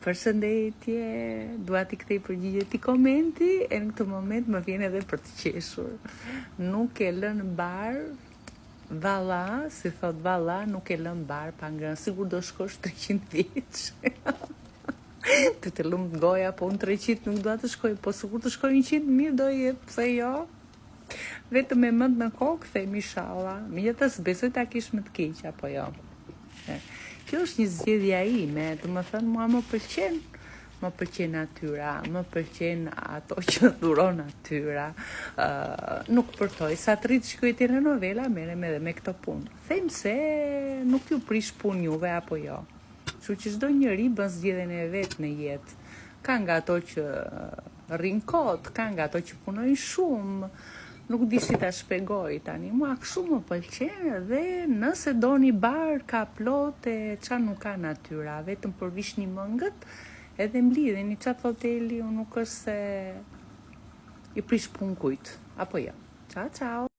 Përshëndetje, dua t'i kthej përgjigje ti komenti e në këtë moment më vjen edhe për të qeshur. Nuk e lën bar valla, si thot valla, nuk e lën bar pa ngrënë. Sigur do shkosh 300 vjeç. Të lumt goja, po unë 300 nuk dua të shkoj, po sigur të shkoj 100 mirë do jetë, pse jo? Vetëm me mend në kokë themi inshallah. Megjithatë besoj ta kish më të keq apo jo. Kjo është një zgjedhja ime, do të thënë mua më pëlqen natyra, më pëlqen ato që dhuron natyra. Nuk përtoj, sa të rritë shkoj telenovela, merrem edhe me këto punë. Them se nuk ju prish punë juve apo jo. Kështu që çdo njeri bën zgjedhjen e vet në jetë. Ka nga ato që rrin kot, ka nga ato që punojnë shumë. Nuk di si ta shpjegoj tani, mua kështu më pëlqen dhe nëse doni bar ka plot e qa nuk ka natyra, vetëm përvishni mëngët edhe mblidheni çat hoteli, nuk është se i prish punë kujt, apo jo. Ciao ciao.